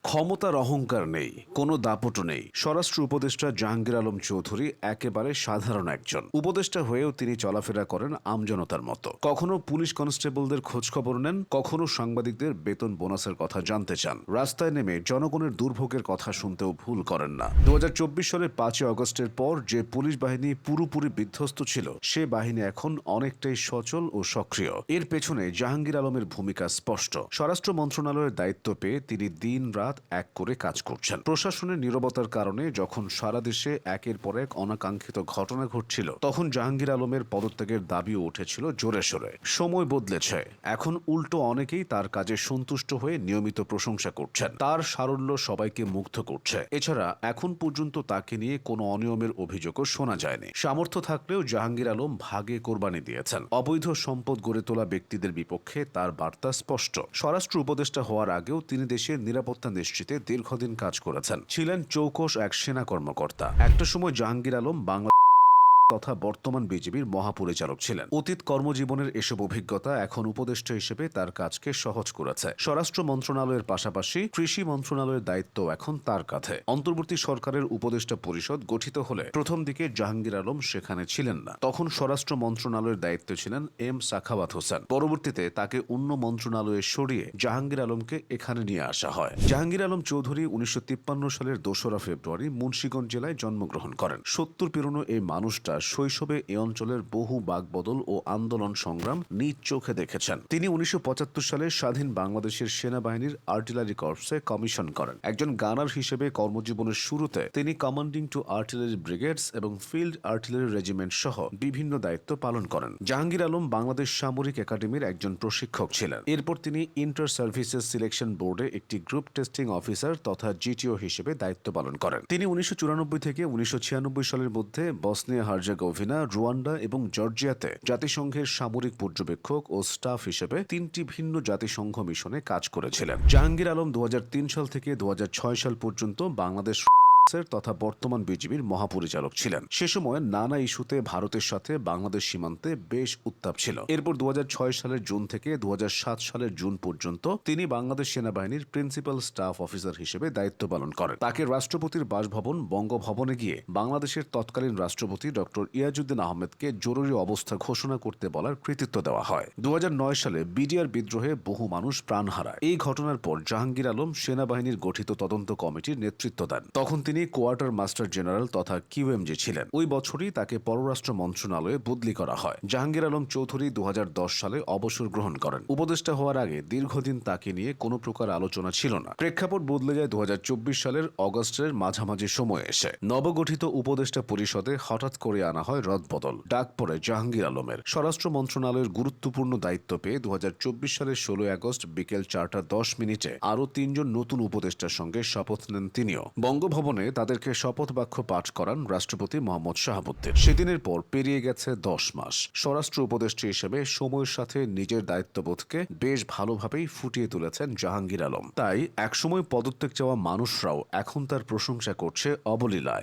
ক্ষমতার অহংকার নেই, কোনো দাপটও নেই। স্বরাষ্ট্র উপদেষ্টা জাহাঙ্গীর আলম চৌধুরী একেবারে সাধারণ একজন উপদেষ্টা হয়েও তিনি চলাফেরা করেন আমজনতার মতো। কখনো পুলিশ কনস্টেবলদের খোঁজখবর নেন, কখনো সাংবাদিকদের বেতন বোনাসের কথা জানতে চান। রাস্তায় নেমে জনগণের দুর্ভোগের কথা শুনতেও ভুল করেন না। 2024 সালের 5 আগস্টের পর যে পুলিশ বাহিনী পুরোপুরি বিধ্বস্ত ছিল, সে বাহিনী এখন অনেকটাই সচল ও সক্রিয়। এর পেছনে জাহাঙ্গীর আলমের ভূমিকা স্পষ্ট। স্বরাষ্ট্র মন্ত্রণালয়ের দায়িত্ব পেয়ে তিনি দিন রাত এক করে কাজ করছেন। প্রশাসনের নীরবতার কারণে যখন সারা দেশে একের পর এক অনাকাঙ্ক্ষিত ঘটনা ঘটছিল, তখন জাহাঙ্গীর আলমের পদত্যাগের দাবিও উঠেছিল জোরে সোরে। সময় বদলেছে, এখন উল্টো অনেকেই তার কাজে সন্তুষ্ট হয়ে নিয়মিত প্রশংসা করছেন। তার সারল্য সবাইকে মুগ্ধ করছে। এছাড়া এখন পর্যন্ত তাকে নিয়ে কোনো অনিয়মের অভিযোগও শোনা যায়নি। সামর্থ্য থাকলেও জাহাঙ্গীর আলম ভাগে কোরবানি দিয়েছেন। অবৈধ সম্পদ গড়ে তোলা ব্যক্তিদের বিপক্ষে তার বার্তা স্পষ্ট। স্বরাষ্ট্র উপদেষ্টা হওয়ার আগেও তিনি দেশের নিরাপত্তা নিশ্চিতে দীর্ঘদিন কাজ করেছেন। ছিলেন চৌকস এক সেনা কর্মকর্তা। একটা সময় জাহাঙ্গীর আলম বাংলা তথা বর্তমান বিজেপির মহাপরিচালক ছিলেন। অতীত কর্মজীবনের এসব অভিজ্ঞতা এখন উপদেষ্টা হিসেবে তার কাজকে সহজ করেছে। স্বরাষ্ট্র মন্ত্রণালয়ের পাশাপাশি কৃষি মন্ত্রণালয়ের দায়িত্ব এখন তার কাঁধে। অন্তর্বর্তী সরকারের উপদেষ্টা পরিষদ গঠিত হলে প্রথম দিকে জাহাঙ্গীর আলম সেখানে ছিলেন না। তখন স্বরাষ্ট্র মন্ত্রণালয়ের দায়িত্বে ছিলেন এম সাখাওয়াত হোসেন। পরবর্তীতে তাকে অন্য মন্ত্রণালয়ে সরিয়ে জাহাঙ্গীর আলমকে এখানে নিয়ে আসা হয়। জাহাঙ্গীর আলম চৌধুরী 1953 সালের 2রা ফেব্রুয়ারি মুন্সিগঞ্জ জেলায় জন্মগ্রহণ করেন। 70 পেরোনো এই মানুষটা শৈশবে এ অঞ্চলের বহু বাকবদল ও আন্দোলন সংগ্রাম নিজ চোখে দেখেছেন। তিনি 1975 সালে স্বাধীন বাংলাদেশের সেনাবাহিনীর আর্টিলারি কর্পসে কমিশন করেন। একজন গানার হিসেবে কর্মজীবনের শুরুতে তিনি কমান্ডিং টু আর্টিলারি ব্রিগেডস এবং ফিল্ড আর্টিলারি রেজিমেন্ট সহ বিভিন্ন দায়িত্ব পালন করেন। জাহাঙ্গীর আলম বাংলাদেশ সামরিক একাডেমির একজন প্রশিক্ষক ছিলেন। এরপর তিনি ইন্টার সার্ভিসেস সিলেকশন বোর্ডে একটি গ্রুপ টেস্টিং অফিসার তথা জিটিও হিসেবে দায়িত্ব পালন করেন। তিনি 1994 থেকে 1996 সালের মধ্যে বসনিয়া হার্জেগোভিনা, রুয়ান্ডা এবং জর্জিয়াতে জাতিসংঘের সামরিক পর্যবেক্ষক ও স্টাফ হিসেবে 3টি ভিন্ন জাতিসংঘ মিশনে কাজ করেছিলেন। জাহাঙ্গীর আলম 2003 সাল থেকে 2006 সাল পর্যন্ত বাংলাদেশ তথা বর্তমান বিজিবির মহাপরিচালক ছিলেন। সে সময় নানা ইস্যুতে ভারতের সাথে বাংলাদেশ সীমান্তে বেশ উত্তাপ ছিল। এরপর 2006 সালের জুন থেকে 2007 সালের জুন পর্যন্ত তিনি বাংলাদেশ সেনাবাহিনীর প্রিন্সিপাল স্টাফ অফিসার হিসেবে দায়িত্ব পালন করেন। তাকে রাষ্ট্রপতির বাসভবন বঙ্গভবনে গিয়ে বাংলাদেশের তৎকালীন রাষ্ট্রপতি ডক্টর ইয়াজউদ্দিন আহমেদকে জরুরি অবস্থা ঘোষণা করতে বলার কৃতিত্ব দেওয়া হয়। 2009 সালে বিডিআর বিদ্রোহে বহু মানুষ প্রাণ হারায়। এই ঘটনার পর জাহাঙ্গীর আলম সেনাবাহিনীর গঠিত তদন্ত কমিটির নেতৃত্ব দেন। তখন তিনি কোয়ার্টার মাস্টার জেনারেল তথা কিউএমজি ছিলেন। ওই বছরই তাকে পররাষ্ট্র মন্ত্রণালয়ে বদলি করা হয়। জাহাঙ্গীর আলম চৌধুরী 2010 সালে অবসর গ্রহণ করেন। উপদেষ্টা হওয়ার আগে দীর্ঘদিন তাকে নিয়ে কোনো প্রকার আলোচনা ছিল না। প্রেক্ষাপট বদলে যায় 2024 সালের অগস্টের মাঝামাঝি সময়ে এসে। নবগঠিত উপদেষ্টা পরিষদে হঠাৎ করে আনা হয় রদবদল। ডাক পড়ে জাহাঙ্গীর আলমের। স্বরাষ্ট্র মন্ত্রণালয়ের গুরুত্বপূর্ণ দায়িত্ব পেয়ে 2024 সালের 16 আগস্ট বিকেল 4:10 আরও 3 জন নতুন উপদেষ্টার সঙ্গে শপথ নেন তিনিও। বঙ্গভবনে তাদেরকে শপথ বাক্য পাঠ করান রাষ্ট্রপতি মোহাম্মদ শাহাবুদ্দিন। সেদিনের পর পেরিয়ে গেছে 10 মাস। স্বরাষ্ট্র উপদেষ্টা হিসেবে সময়ের সাথে নিজের দায়িত্ববোধকে বেশ ভালোভাবেই ফুটিয়ে তুলেছেন জাহাঙ্গীর আলম। তাই একসময় পদত্যাগ চাওয়া মানুষরাও এখন তার প্রশংসা করছে অবলীলায়।